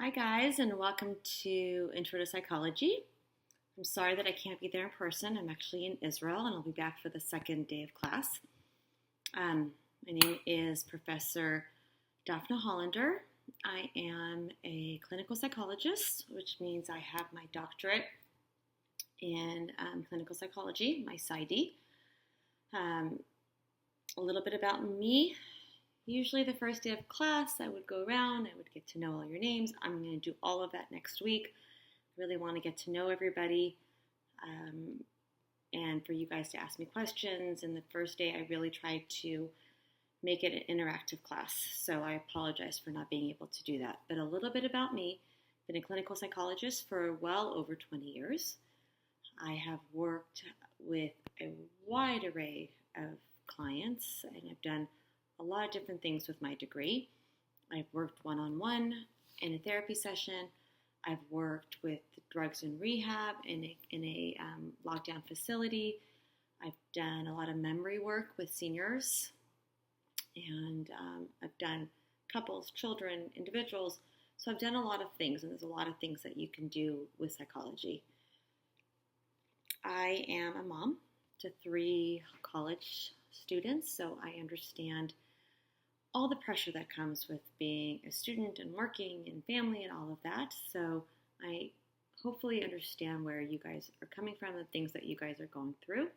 Hi, guys, and welcome to Intro to Psychology. I'm sorry that I can't be there in person. I'm actually in Israel, and I'll be back for the second day of class. My name is Professor Daphna Hollander. I am a clinical psychologist, which means I have my doctorate in clinical psychology, my PsyD. A little bit about me. Usually the first day of class, I would go around, I would get to know all your names. I'm going to do all of that next week. I really want to get to know everybody and for you guys to ask me questions. And the first day, I really tried to make it an interactive class. So I apologize for not being able to do that. But a little bit about me. I've been a clinical psychologist for well over 20 years. I have worked with a wide array of clients, and I've done a lot of different things with my degree. I've worked one-on-one in a therapy session. I've worked with drugs and rehab in a lockdown facility. I've done a lot of memory work with seniors, and I've done couples, children, individuals. So I've done a lot of things, and there's a lot of things that you can do with psychology. I am a mom to 3 college students, so I understand all the pressure that comes with being a student and working and family and all of that. So I hopefully understand where you guys are coming from and things that you guys are going through.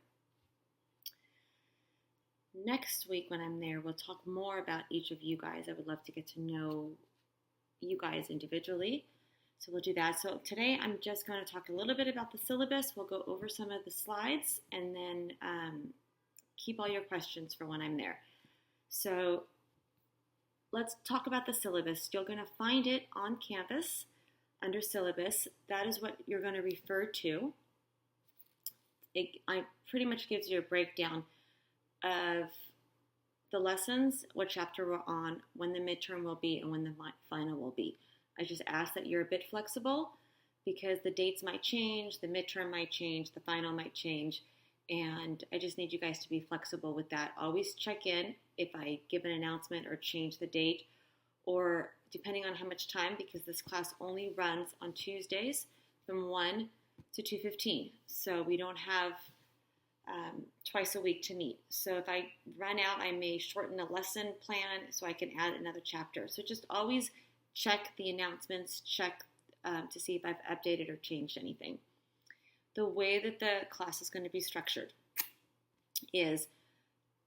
Next week when I'm there, we'll talk more about each of you guys. I would love to get to know you guys individually. So we'll do that. So today I'm just going to talk a little bit about the syllabus. We'll go over some of the slides and then keep all your questions for when I'm there. So let's talk about the syllabus. You're going to find it on Canvas under syllabus. That is what you're going to refer to. It pretty much gives you a breakdown of the lessons, what chapter we're on, when the midterm will be, and when the final will be. I just ask that you're a bit flexible because the dates might change, the midterm might change, the final might change, and I just need you guys to be flexible with that. Always check in if I give an announcement or change the date, or depending on how much time, because this class only runs on Tuesdays from 1 to 2:15. So we don't have twice a week to meet. So if I run out, I may shorten the lesson plan so I can add another chapter. So just always check the announcements, check to see if I've updated or changed anything. The way that the class is going to be structured is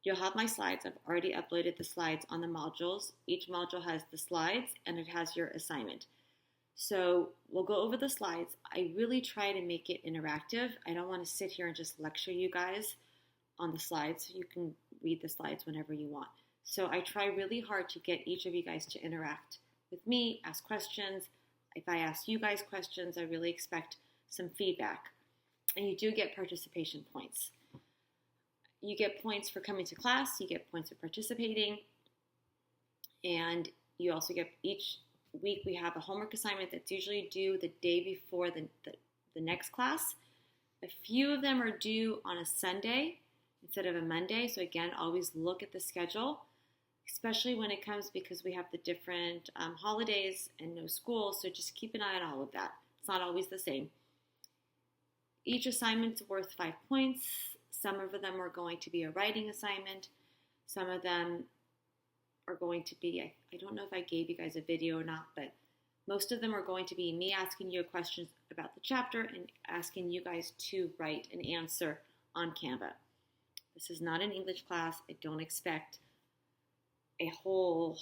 you'll have my slides. I've already uploaded the slides on the modules. Each module has the slides and it has your assignment. So we'll go over the slides. I really try to make it interactive. I don't want to sit here and just lecture you guys on the slides. You can read the slides whenever you want. So I try really hard to get each of you guys to interact with me, ask questions. If I ask you guys questions, I really expect some feedback. And you do get participation points. You get points for coming to class, you get points for participating, and you also get each week we have a homework assignment that's usually due the day before the next class. A few of them are due on a Sunday instead of a Monday, so again, always look at the schedule, especially when it comes because we have the different holidays and no school, so just keep an eye on all of that. It's not always the same. Each assignment's worth 5 points. Some of them are going to be a writing assignment. Some of them are going to be, I don't know if I gave you guys a video or not, but most of them are going to be me asking you questions about the chapter and asking you guys to write an answer on Canva. This is not an English class. I don't expect a whole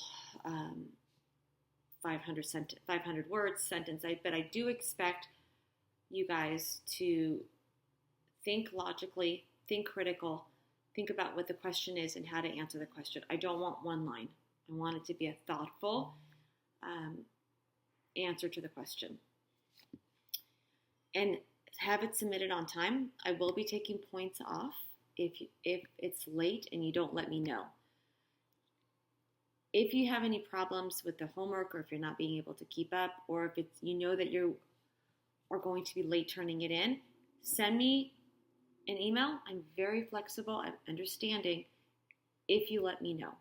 500 words sentence, but I do expect you guys to think logically, think critical, think about what the question is and how to answer the question. I don't want one line. I want it to be a thoughtful answer to the question. And have it submitted on time. I will be taking points off if it's late and you don't let me know. If you have any problems with the homework, or if you're not being able to keep up, or if it's that you are going to be late turning it in, send me an email. I'm very flexible. I'm understanding if you let me know.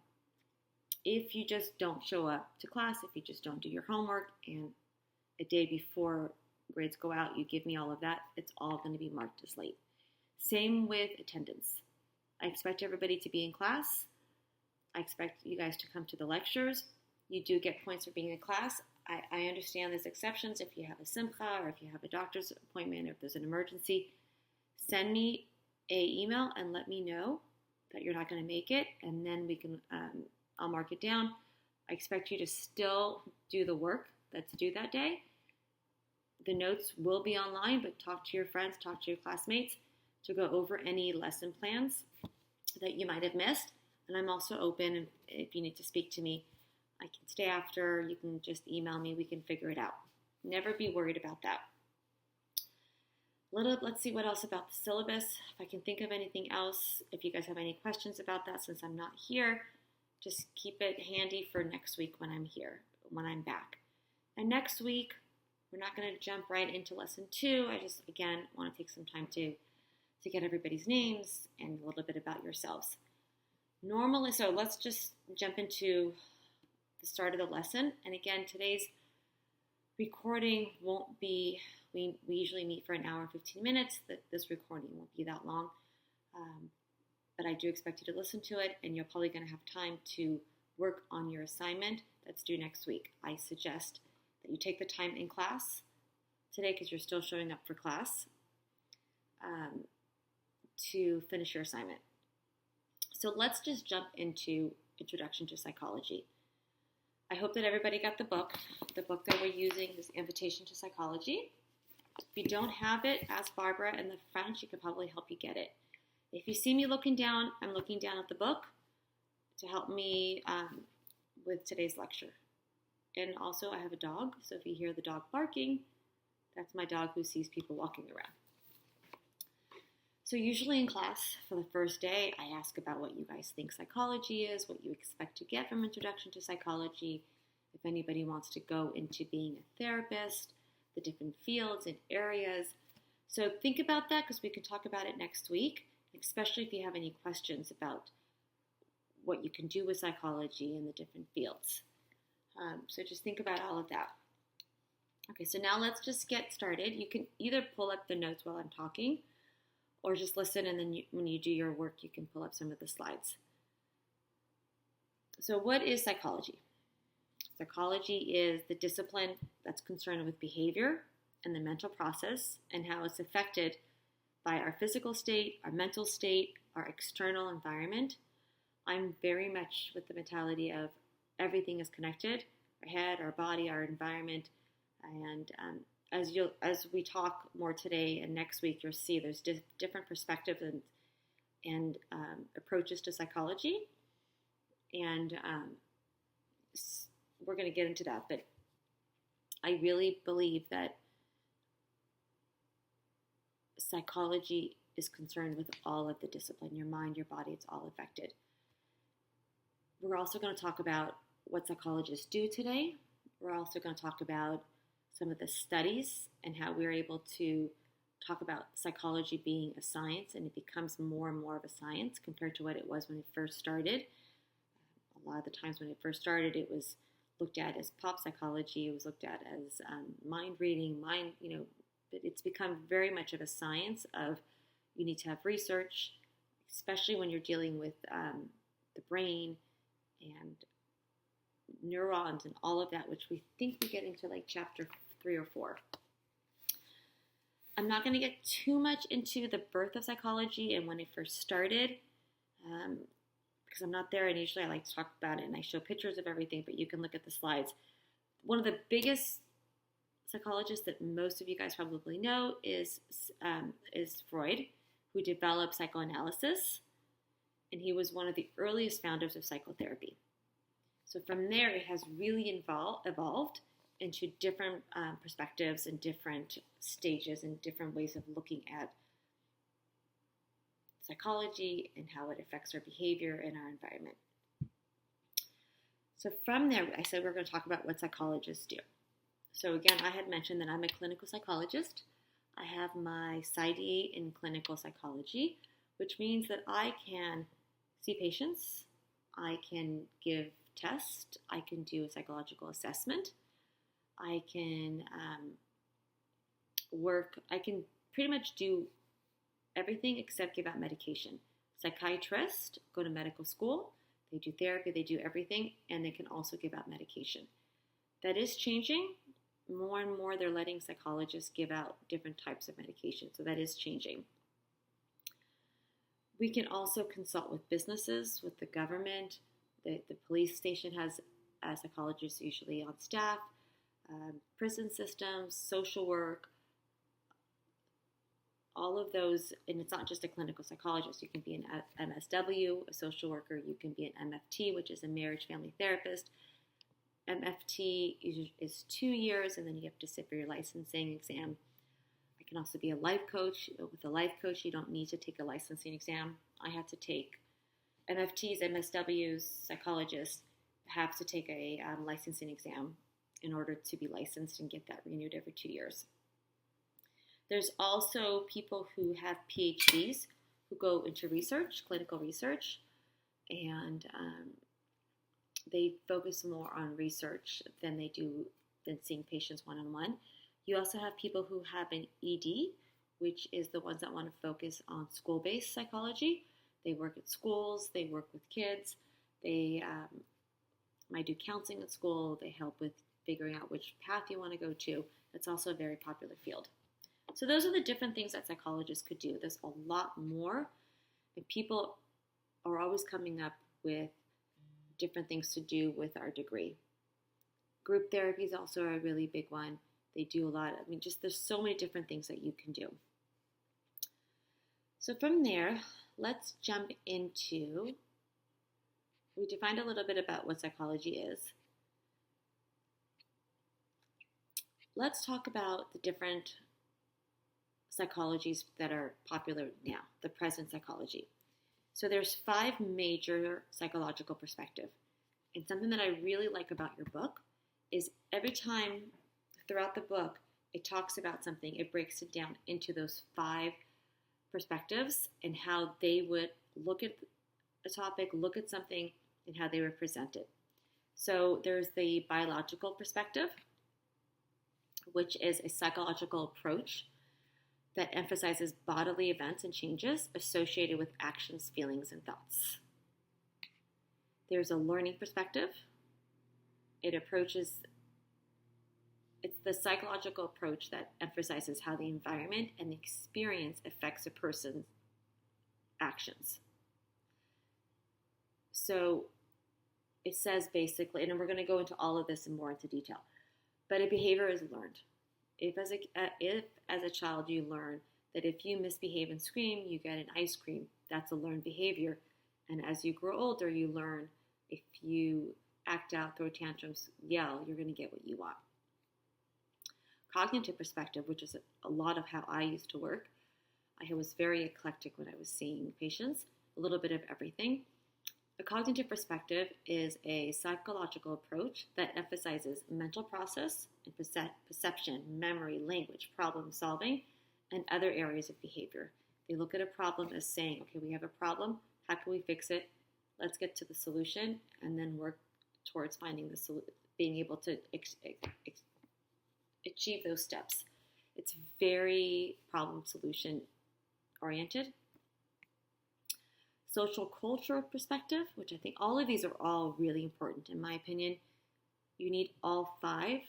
If you just don't show up to class, if you just don't do your homework, and a day before grades go out, you give me all of that, it's all going to be marked as late. Same with attendance. I expect everybody to be in class. I expect you guys to come to the lectures. You do get points for being in class. I understand there's exceptions. If you have a simcha or if you have a doctor's appointment, or if there's an emergency, send me an email and let me know that you're not going to make it, and then we can, I'll mark it down. I expect you to still do the work that's due that day. The notes will be online, but talk to your friends, talk to your classmates to go over any lesson plans that you might have missed. And I'm also open if you need to speak to me. I can stay after. You can just email me. We can figure it out. Never be worried about that. Let's see what else about the syllabus. If I can think of anything else, if you guys have any questions about that, since I'm not here, just keep it handy for next week when I'm here, when I'm back. And next week, we're not going to jump right into lesson 2. I just, again, want to take some time to get everybody's names and a little bit about yourselves. Normally, so let's just jump into the start of the lesson. And again, today's recording won't be, we usually meet for an hour and 15 minutes. This recording won't be that long. But I do expect you to listen to it, and you're probably going to have time to work on your assignment that's due next week. I suggest that you take the time in class today, because you're still showing up for class, to finish your assignment. So let's just jump into Introduction to Psychology. I hope that everybody got the book. The book that we're using is Invitation to Psychology. If you don't have it, ask Barbara in the front. She could probably help you get it. If you see me looking down, I'm looking down at the book to help me with today's lecture. And also, I have a dog, so if you hear the dog barking, that's my dog who sees people walking around. So usually in class, for the first day, I ask about what you guys think psychology is, what you expect to get from Introduction to Psychology, if anybody wants to go into being a therapist, the different fields and areas. So think about that, because we can talk about it next week, especially if you have any questions about what you can do with psychology in the different fields. So just think about all of that. Okay, so now let's just get started. You can either pull up the notes while I'm talking, or just listen, and then when you do your work, you can pull up some of the slides. So what is psychology? Psychology is the discipline that's concerned with behavior and the mental process and how it's affected by our physical state, our mental state, our external environment. I'm very much with the mentality of everything is connected: our head, our body, our environment. And as we talk more today and next week, you'll see there's different perspectives and approaches to psychology. And we're going to get into that. But I really believe that psychology is concerned with all of the discipline, your mind, your body, it's all affected. We're also going to talk about what psychologists do today. We're also going to talk about some of the studies and how we're able to talk about psychology being a science, and it becomes more and more of a science compared to what it was when it first started. A lot of the times when it first started, it was looked at as pop psychology. It was looked at as mind reading, but it's become very much of a science of you need to have research, especially when you're dealing with the brain and neurons and all of that, which we think we get into like chapter 3 or 4. I'm not going to get too much into the birth of psychology and when it first started, because I'm not there, and usually I like to talk about it and I show pictures of everything, but you can look at the slides. One of the biggest psychologists that most of you guys probably know is Freud, who developed psychoanalysis, and he was one of the earliest founders of psychotherapy. So from there, it has really evolved into different perspectives and different stages and different ways of looking at psychology and how it affects our behavior and our environment. So from there, I said we're going to talk about what psychologists do. So again, I had mentioned that I'm a clinical psychologist. I have my PsyD in clinical psychology, which means that I can see patients, I can give tests, I can do a psychological assessment, I can I can pretty much do everything except give out medication. Psychiatrists go to medical school, they do therapy, they do everything, and they can also give out medication. That is changing. More and more, they're letting psychologists give out different types of medication, so that is changing. We can also consult with businesses, with the government. The police station has a psychologist usually on staff, prison systems, social work, all of those. And it's not just a clinical psychologist. You can be an MSW, a social worker. You can be an MFT, which is a marriage family therapist. MFT is 2 years, and then you have to sit for your licensing exam. I can also be a life coach. With a life coach, you don't need to take a licensing exam. I had to take MFTs, MSWs, psychologists have to take a licensing exam in order to be licensed and get that renewed every 2 years. There's also people who have PhDs who go into research, clinical research, and they focus more on research than seeing patients one-on-one. You also have people who have an ED, which is the ones that want to focus on school-based psychology. They work at schools, they work with kids, they might do counseling at school, they help with figuring out which path you want to go to. It's also a very popular field. So those are the different things that psychologists could do. There's a lot more, and people are always coming up with different things to do with our degree. Group therapy is also a really big one. They do a lot. There's so many different things that you can do. So from there, let's jump into, we defined a little bit about what psychology is. Let's talk about the different psychologies that are popular now, the present psychology. So there's 5 major psychological perspectives. And something that I really like about your book is every time throughout the book, it talks about something, it breaks it down into those 5 perspectives and how they would look at a topic, look at something, and how they would present it. So there's the biological perspective, which is a psychological approach that emphasizes bodily events and changes associated with actions, feelings, and thoughts. There's a learning perspective. It's the psychological approach that emphasizes how the environment and the experience affects a person's actions. So it says basically, and we're going to go into all of this in more into detail, but a behavior is learned. If as a child you learn that if you misbehave and scream, you get an ice cream, that's a learned behavior. And as you grow older, you learn if you act out, throw tantrums, yell, you're going to get what you want. Cognitive perspective, which is a lot of how I used to work. I was very eclectic when I was seeing patients, a little bit of everything. A cognitive perspective is a psychological approach that emphasizes mental process and perception, memory, language, problem solving, and other areas of behavior. They look at a problem as saying, okay, we have a problem. How can we fix it? Let's get to the solution and then work towards finding the being able to achieve those steps. It's very problem solution oriented. Social cultural perspective, which I think all of these are all really important in my opinion. You need all 5.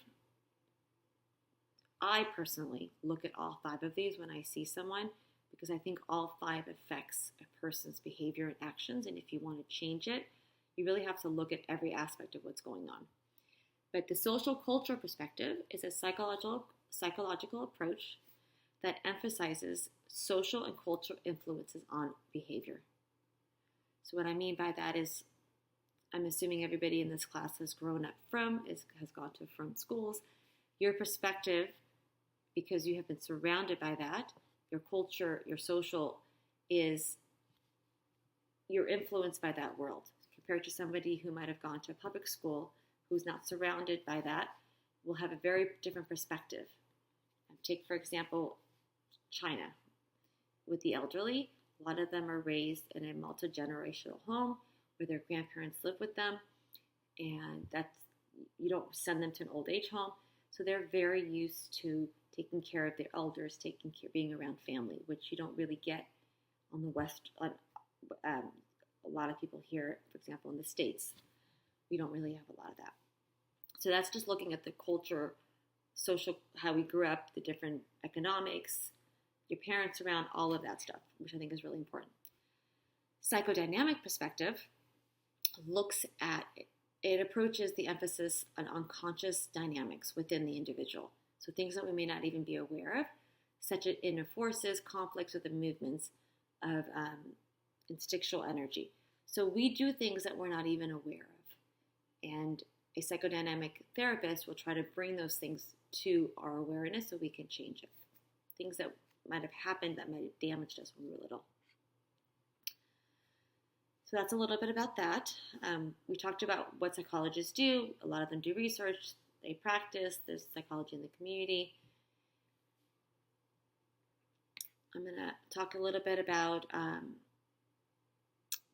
I personally look at all 5 of these when I see someone because I think all 5 affects a person's behavior and actions, and if you want to change it, you really have to look at every aspect of what's going on. But the social cultural perspective is a psychological approach that emphasizes social and cultural influences on behavior. So what I mean by that is, I'm assuming everybody in this class has grown up has gone to from schools. Your perspective, because you have been surrounded by that, your culture, your social, you're influenced by that world. Compared to somebody who might have gone to a public school, who's not surrounded by that, will have a very different perspective. Take, for example, China. With the elderly, a lot of them are raised in a multi-generational home where their grandparents live with them, and you don't send them to an old age home. So they're very used to taking care of their elders, being around family, which you don't really get on the West. A lot of people here, for example, in the States, we don't really have a lot of that. So that's just looking at the culture, social, how we grew up, the different economics, your parents around, all of that stuff, which I think is really important. Psychodynamic perspective it approaches the emphasis on unconscious dynamics within the individual. So things that we may not even be aware of, such as inner forces, conflicts, or the movements of instinctual energy. So we do things that we're not even aware of. And a psychodynamic therapist will try to bring those things to our awareness so we can change it. Things that might have happened that might have damaged us when we were little. So that's a little bit about that. We talked about what psychologists do. A lot of them do research. They practice. There's psychology in the community. I'm going to talk a little bit about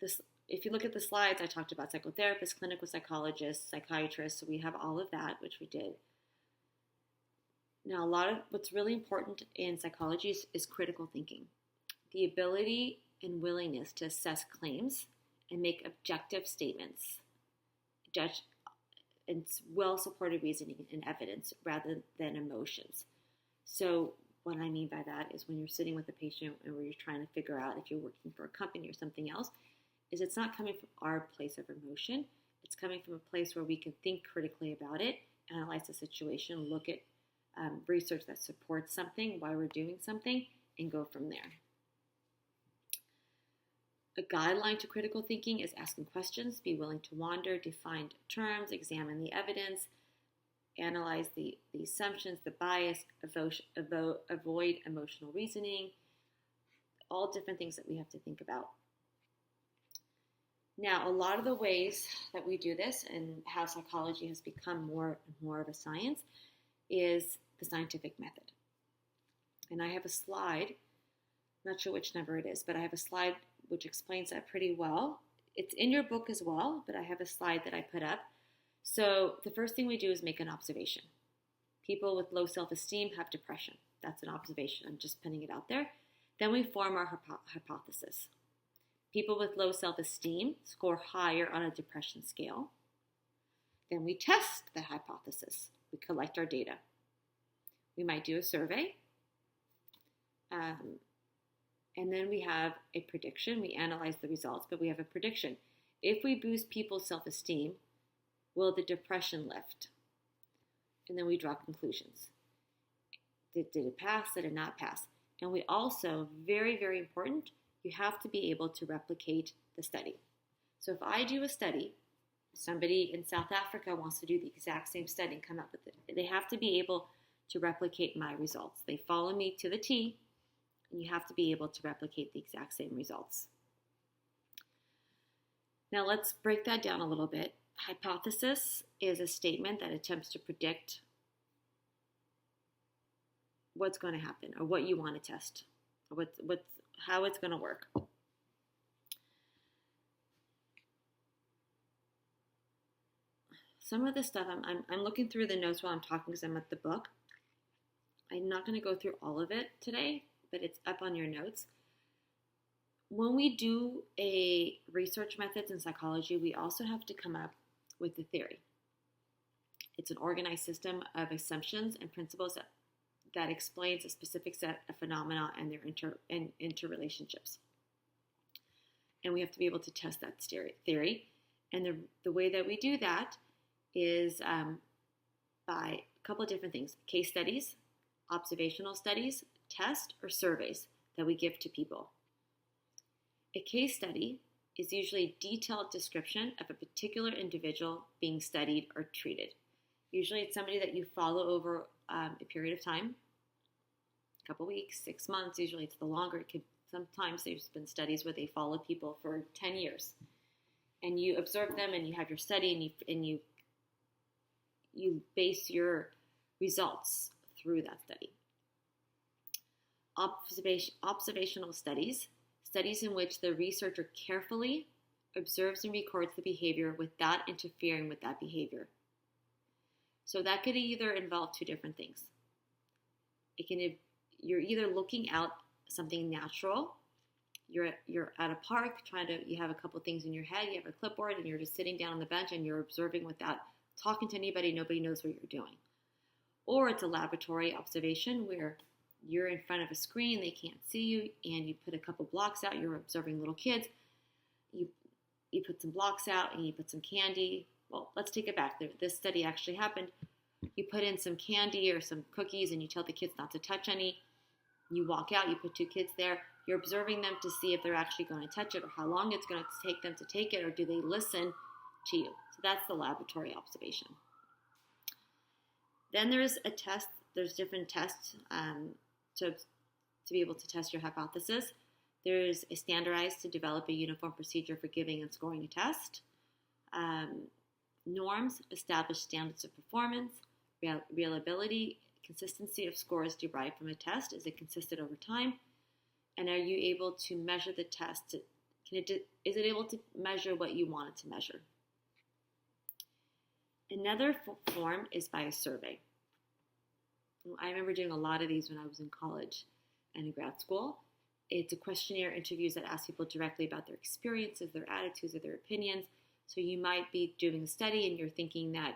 this. If you look at the slides, I talked about psychotherapists, clinical psychologists, psychiatrists. So we have all of that, which we did. Now, a lot of what's really important in psychology is critical thinking. The ability and willingness to assess claims and make objective statements, judge and well-supported reasoning and evidence rather than emotions. So what I mean by that is when you're sitting with a patient and where you're trying to figure out if you're working for a company or something else, is it's not coming from our place of emotion. It's coming from a place where we can think critically about it, analyze the situation, look at research that supports something, why we're doing something, and go from there. A guideline to critical thinking is asking questions, be willing to wander, define terms, examine the evidence, analyze the assumptions, the bias, avoid emotional reasoning, all different things that we have to think about. Now, a lot of the ways that we do this and how psychology has become more and more of a science is the scientific method. And I have a slide, not sure which number it is, but I have a slide which explains that pretty well. It's in your book as well, but I have a slide that I put up. So the first thing we do is make an observation. People with low self-esteem have depression. That's an observation. I'm just putting it out there. Then we form our hypothesis. People with low self-esteem score higher on a depression scale. Then we test the hypothesis. We collect our data. We might do a survey. And then we have a prediction. We analyze the results, but we have a prediction. If we boost people's self-esteem, will the depression lift? And then we draw conclusions. Did it pass? Did it not pass? And we also, very, very important, you have to be able to replicate the study. So if I do a study, somebody in South Africa wants to do the exact same study and come up with it, they have to be able to replicate my results. They follow me to the T, and you have to be able to replicate the exact same results. Now let's break that down a little bit. Hypothesis is a statement that attempts to predict what's going to happen or what you want to test, or how it's going to work. Some of this stuff, I'm looking through the notes while I'm talking because I'm at the book. I'm not going to go through all of it today, but it's up on your notes. When we do a research methods in psychology, we also have to come up with a theory. It's an organized system of assumptions and principles that explains a specific set of phenomena and their interrelationships. And we have to be able to test that theory. And the way that we do that is by a couple of different things. Case studies, observational studies, tests, or surveys that we give to people. A case study is usually a detailed description of a particular individual being studied or treated. Usually it's somebody that you follow over a period of time, a couple weeks, 6 months. Usually it's the longer. Sometimes there's been studies where they follow people for 10 years. And you observe them and you have your study and you base your results through that study. Observational studies in which the researcher carefully observes and records the behavior without interfering with that behavior. So that could either involve two different things. You're either looking out something natural. You're at a park you have a couple things in your head, you have a clipboard, and you're just sitting down on the bench and you're observing without talking to anybody. Nobody knows what you're doing. Or it's a laboratory observation where you're in front of a screen, they can't see you, and you put a couple blocks out. You're observing little kids. You put some blocks out and you put some candy. Well, let's take it back. This study actually happened. You put in some candy or some cookies and you tell the kids not to touch any. You walk out, you put two kids there. You're observing them to see if they're actually going to touch it or how long it's going to take them to take it, or do they listen to you. So that's the laboratory observation. Then there's a test. There's different tests to be able to test your hypothesis. There's a standardized to develop a uniform procedure for giving and scoring a test. Norms establish standards of performance. Reliability, consistency of scores derived from a test. Is it consistent over time? And are you able to measure the test? Is it able to measure what you want it to measure? Another form is by a survey. I remember doing a lot of these when I was in college and in grad school. It's a questionnaire interviews that ask people directly about their experiences, their attitudes, or their opinions. So you might be doing a study and you're thinking that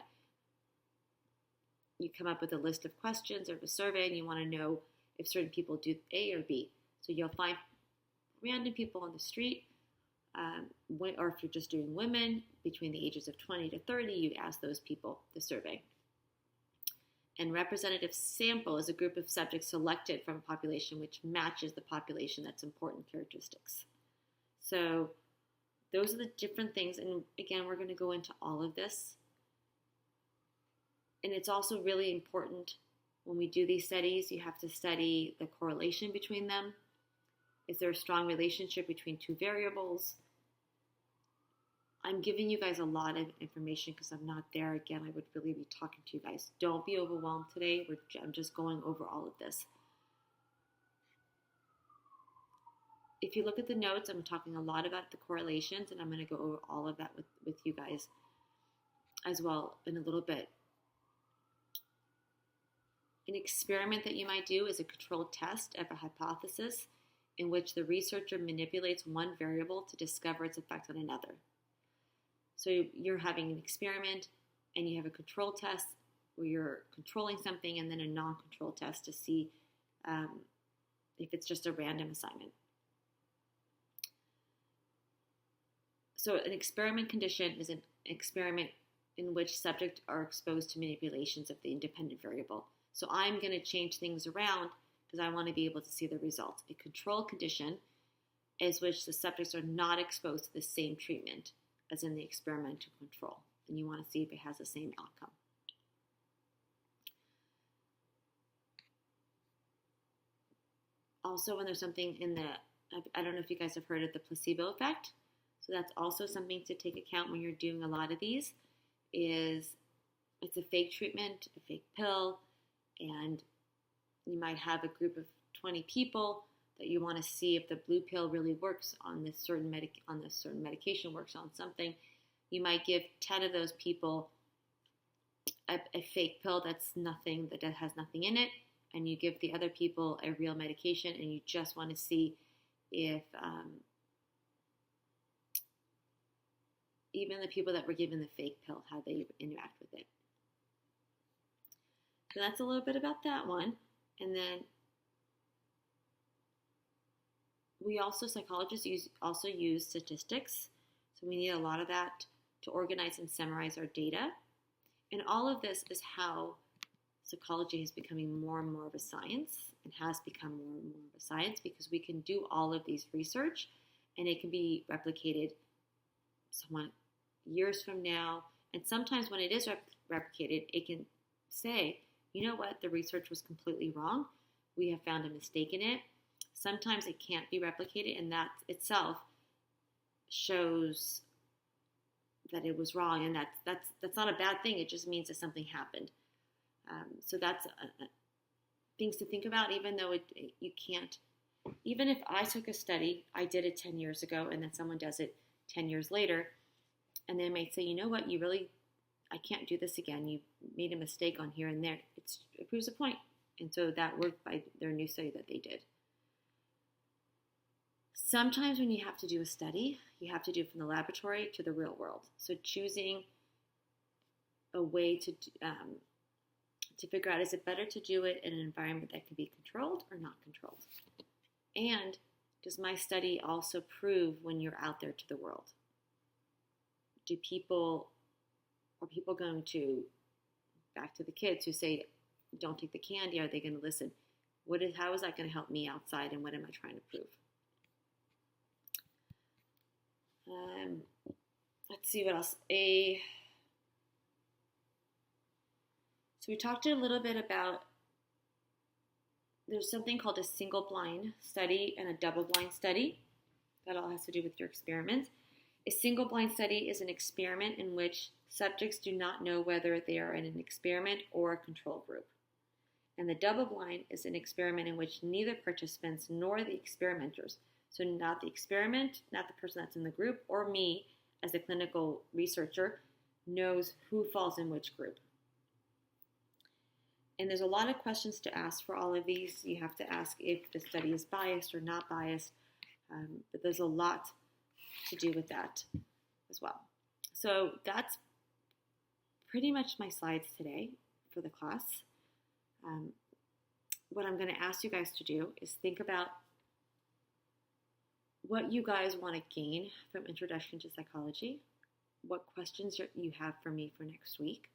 you come up with a list of questions or a survey and you want to know if certain people do A or B. So you'll find random people on the street, or if you're just doing women between the ages of 20 to 30, you'd ask those people the survey. And representative sample is a group of subjects selected from a population which matches the population that's important characteristics. So those are the different things. And again, we're going to go into all of this. And it's also really important when we do these studies, you have to study the correlation between them. Is there a strong relationship between two variables? I'm giving you guys a lot of information because I'm not there. Again, I would really be talking to you guys. Don't be overwhelmed today. I'm just going over all of this. If you look at the notes, I'm talking a lot about the correlations, and I'm going to go over all of that with you guys as well in a little bit. An experiment that you might do is a controlled test of a hypothesis in which the researcher manipulates one variable to discover its effect on another. So you're having an experiment and you have a control test where you're controlling something, and then a non-control test to see if it's just a random assignment. So an experiment condition is an experiment in which subjects are exposed to manipulations of the independent variable. So I'm going to change things around because I want to be able to see the results. A control condition is which the subjects are not exposed to the same treatment as in the experimental control, and you want to see if it has the same outcome. Also, when there's something in I don't know if you guys have heard of the placebo effect. So that's also something to take account when you're doing a lot of these. It's a fake treatment, a fake pill, and you might have a group of 20 people that you want to see if the blue pill really works on this certain medication, works on something. You might give 10 of those people a fake pill that has nothing in it, and you give the other people a real medication, and you just want to see if even the people that were given the fake pill, how they interact with it. So that's a little bit about that one. And then psychologists also use statistics. So we need a lot of that to organize and summarize our data. And all of this is how psychology is becoming more and more of a science, and has become more and more of a science, because we can do all of these research and it can be replicated somewhat years from now. And sometimes when it is replicated, it can say, you know what, the research was completely wrong. We have found a mistake in it. Sometimes it can't be replicated, and that itself shows that it was wrong, and that's not a bad thing. It just means that something happened. So that's things to think about, even though you can't. Even if I took a study, I did it 10 years ago, and then someone does it 10 years later, and they might say, you know what, I can't do this again. You made a mistake on here and there. It proves a point. And so that worked by their new study that they did. Sometimes when you have to do a study, you have to do it from the laboratory to the real world. So choosing a way to figure out, is it better to do it in an environment that can be controlled or not controlled? And does my study also prove when you're out there to the world? Are people going to, back to the kids who say, don't take the candy, are they going to listen? How is that going to help me outside, and what am I trying to prove? Let's see what else. So we talked a little bit about, there's something called a single blind study and a double blind study. That all has to do with your experiments. A single blind study is an experiment in which subjects do not know whether they are in an experiment or a control group. And the double blind is an experiment in which neither participants nor the experimenters, so not the experiment, not the person that's in the group, or me as a clinical researcher, knows who falls in which group. And there's a lot of questions to ask for all of these. You have to ask if the study is biased or not biased, but there's a lot to do with that as well. So that's pretty much my slides today for the class. What I'm going to ask you guys to do is think about what you guys want to gain from Introduction to Psychology, what questions you have for me for next week.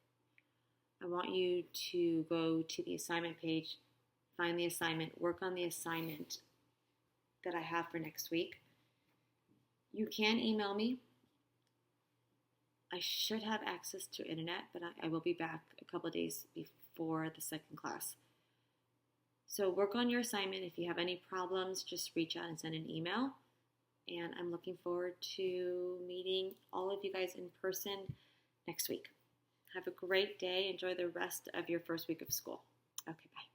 I want you to go to the assignment page, find the assignment, work on the assignment that I have for next week. You can email me. I should have access to internet, but I will be back a couple of days before the second class. So work on your assignment. If you have any problems, just reach out and send an email. And I'm looking forward to meeting all of you guys in person next week. Have a great day. Enjoy the rest of your first week of school. Okay, bye.